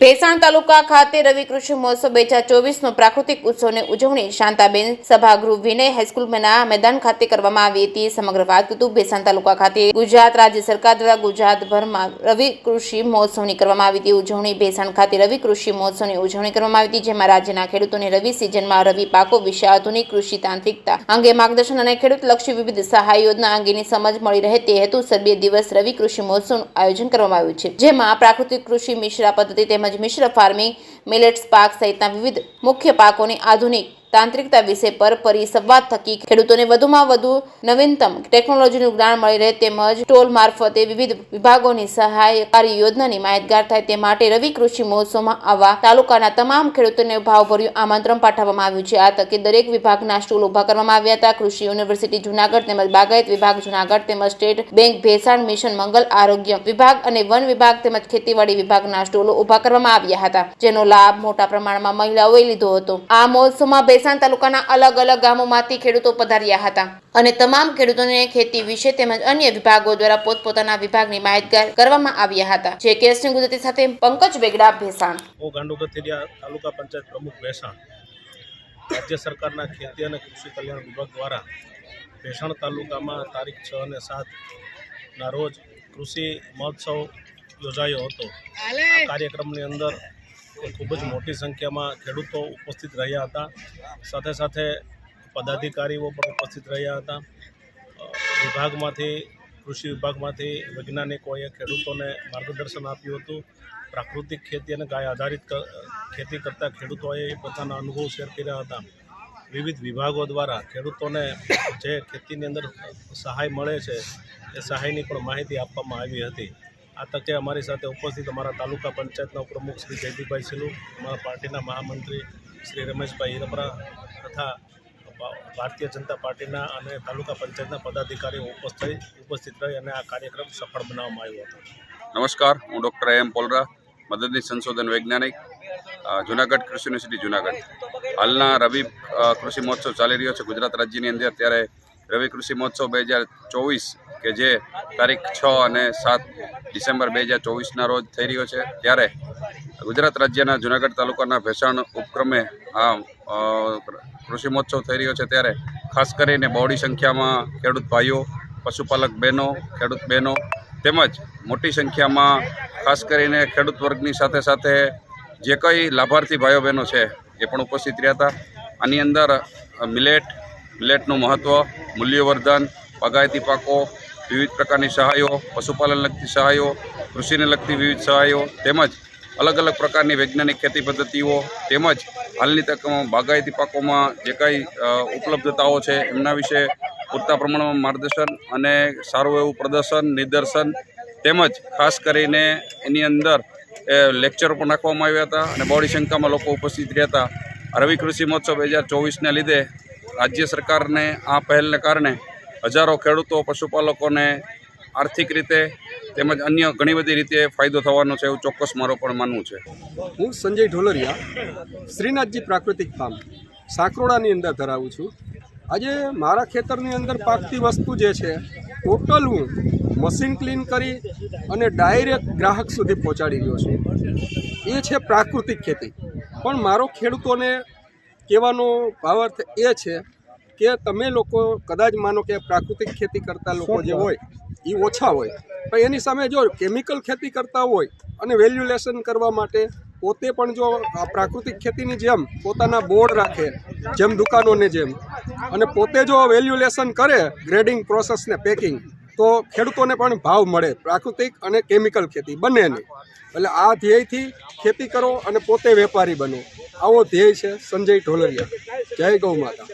ભેસાણ તાલુકા ખાતે રવિ કૃષિ મહોત્સવ 2024નો પ્રાકૃતિક ઉત્સવની ઉજવણી શાંતાબેન સભાગૃહ વિનય હાઈસ્કૂલના મેદાન ખાતે કરવામાં આવી હતી। સમગ્ર વાત કરું ભેસાણ તાલુકા ખાતે ગુજરાત રાજ્ય સરકાર દ્વારા ગુજરાતભરમાં રવિ કૃષિ મહોત્સવની કરવામાં આવી હતી ઉજવણી। ભેસાણ ખાતે રવિ કૃષિ મહોત્સવની ઉજવણી કરવામાં આવી હતી, જેમાં રાજ્યના ખેડૂતોને રવિ સિઝનમાં રવિ પાકો વિશે આધુનિક કૃષિ તાંત્રિકતા અંગે માર્ગદર્શન અને ખેડૂતલક્ષી વિવિધ સહાય યોજના અંગેની સમજ મળી રહે તે હેતુસર 2 દિવસ રવિ કૃષિ મહોત્સવનું આયોજન કરવામાં આવ્યું છે, જેમાં પ્રાકૃતિક કૃષિ મિશ્રા પદ્ધતિ તેમજ મિશ્ર ફાર્મિંગ, મિલેટ્સ પાક સહિતના વિવિધ મુખ્ય પાકોની આધુનિક તાંત્રિકતા વિષય પર પરિસંવાદ થકી ખેડૂતોને વધુમાં વધુ નવીનતમ ટેકનોલોજીનું જ્ઞાન મળી રહે તેમજ ટોલ મારફતે વિવિધ વિભાગોની સહાયકારી યોજનાની માહિતગાર થાય તે માટે રવિ કૃષિ મહોત્સવમાં આવા તાલુકાના તમામ ખેડૂતોને ભાવભર્યું આમંત્રણ પાઠવવામાં આવ્યું છે। આ તકે દરેક વિભાગના સ્ટોલ ઉભા કરવામાં આવ્યા હતા। કૃષિ યુનિવર્સિટી જૂનાગઢ તેમજ બાગાયત વિભાગ જૂનાગઢ તેમજ સ્ટેટ બેંક ભેસાણ મિશન મંગલ આરોગ્ય વિભાગ અને વન વિભાગ તેમજ ખેતીવાડી વિભાગના સ્ટોલો ઉભા કરવામાં આવ્યા હતા, જેનો લાભ મોટા પ્રમાણમાં મહિલાઓએ લીધો હતો। આ મહોત્સવમાં ભેસાણ તાલુકાના અલગ અલગ ગામોમાંથી ખેડૂતો પધાર્યા હતા અને તમામ ખેડૂતોને ખેતી વિશે તેમજ અન્ય વિભાગો દ્વારા પોતપોતાના વિભાગની માહિતગાર કરવામાં આવ્યા હતા। જે કેસની ગુજરાતી સાથે પંકજ વેગડા, ભેસાણ। તાલુકા પંચાયત પ્રમુખ ભેસાણ। રાજ્ય સરકારના ખેતી અને કૃષિ કલ્યાણ વિભાગ દ્વારા ભેસાણ તાલુકામાં તારીખ 6 અને 7 ના રોજ કૃષિ મહોત્સવ યોજાયો હતો। આ કાર્યક્રમની અંદર ખૂબ જ મોટી સંખ્યામાં ખેડૂતો ઉપસ્થિત રહ્યા હતા, સાથે સાથે પદાધિકારીઓ પણ ઉપસ્થિત રહ્યા હતા। વિભાગમાંથી કૃષિ વિભાગમાંથી વૈજ્ઞાનિકોએ ખેડૂતોને માર્ગદર્શન આપ્યું હતું। પ્રાકૃતિક ખેતી અને ગાય આધારિત ખેતી કરતા ખેડૂતોએ પોતાના અનુભવ શેર કર્યા હતા। વિવિધ વિભાગો દ્વારા ખેડૂતોને જે ખેતીની અંદર સહાય મળે છે એ સહાયની પણ માહિતી આપવામાં આવી હતી। આ તકે અમારી સાથે ઉપસ્થિત અમારા તાલુકા પંચાયતના પ્રમુખ શ્રી જયદીપભાઈ સિલુ, અમારા પાર્ટીના મહામંત્રી શ્રી રમેશભાઈ હિરપરા તથા ભારતીય જનતા પાર્ટીના અને તાલુકા પંચાયતના પદાધિકારીઓ ઉપસ્થિત રહી અને આ કાર્યક્રમ સફળ બનાવવામાં આવ્યો હતો। નમસ્કાર, હું ડૉક્ટર એમ પોલરા, મદદનીશ સંશોધન વૈજ્ઞાનિક, જૂનાગઢ કૃષિ યુનિવર્સિટી જૂનાગઢ। હાલના રવિ કૃષિ મહોત્સવ ચાલી રહ્યો છે ગુજરાત રાજ્યની અંદર, ત્યારે રવિ કૃષિ મહોત્સવ 2024 કે જે તારીખ 6 અને 7 ડિસેમ્બર 2024ના રોજ થઈ રહ્યો છે, ત્યારે ગુજરાત રાજ્યના જૂનાગઢ તાલુકાના ભેસાણ ઉપક્રમે આ કૃષિ મહોત્સવ થઈ રહ્યો છે। ત્યારે ખાસ કરીને બહોળી સંખ્યામાં ખેડૂત ભાઈઓ, પશુપાલક બહેનો, ખેડૂત બહેનો તેમજ મોટી સંખ્યામાં ખાસ કરીને ખેડૂત વર્ગની સાથે સાથે જે કંઈ લાભાર્થી ભાઈઓ બહેનો છે એ પણ ઉપસ્થિત રહ્યા હતા। આની અંદર મિલેટનું મહત્ત્વ, મૂલ્યવર્ધન, બાગાયતી પાકો, વિવિધ પ્રકારની સહાયો, પશુપાલન લગતી સહાયો, કૃષિને લગતી વિવિધ સહાયો તેમજ અલગ અલગ પ્રકારની વૈજ્ઞાનિક ખેતી પદ્ધતિઓ તેમજ હાલની તકમાં બાગાયતી પાકોમાં જે કંઈ ઉપલબ્ધતાઓ છે એમના વિશે પૂરતા પ્રમાણમાં માર્ગદર્શન અને સારું એવું પ્રદર્શન, નિદર્શન તેમજ ખાસ કરીને એની અંદર લેક્ચરો પણ રાખવામાં આવ્યા હતા અને બહોળી સંખ્યામાં લોકો ઉપસ્થિત રહ્યા હતા। રવિ કૃષિ મહોત્સવ 2024ને લીધે રાજ્ય સરકારને આ પહેલને કારણે હજારો ખેડૂતો, પશુપાલકોને આર્થિક રીતે તેમજ અન્ય ઘણી બધી રીતે ફાયદો થવાનો છે એવું ચોક્કસ મારું પણ માનવું છે। હું સંજય ઢોલરિયા, શ્રીનાથજી પ્રાકૃતિક ફાર્મ સાંકરોડાની અંદર ધરાવું છું। આજે મારા ખેતરની અંદર પાકતી વસ્તુ જે છે ટોટલ હું મશીન ક્લીન કરી અને ડાયરેક્ટ ગ્રાહક સુધી પહોંચાડી રહ્યો છું। એ છે પ્રાકૃતિક ખેતી। પણ મારો ખેડૂતોને કહેવાનો ભાવાર્થ એ છે કે તમે લોકો કદાચ માનો કે પ્રાકૃતિક ખેતી કરતા લોકો જે હોય એ ઓછા હોય, પણ એની સામે જો કેમિકલ ખેતી કરતા હોય અને વેલ્યુલેશન કરવા માટે પોતે પણ જો પ્રાકૃતિક ખેતીની જેમ પોતાના બોર્ડ રાખે, જેમ દુકાનોને જેમ, અને પોતે જો વેલ્યુલેશન કરે, ગ્રેડિંગ પ્રોસેસ ને પેકિંગ, તો ખેડૂતોને પણ ભાવ મળે, પ્રાકૃતિક અને કેમિકલ ખેતી બંનેને। એટલે આ ધ્યેયથી ખેતી કરો અને પોતે વેપારી બનો, આવો ધ્યેય છે સંજય ઢોલરિયા। જય ગૌ માતા।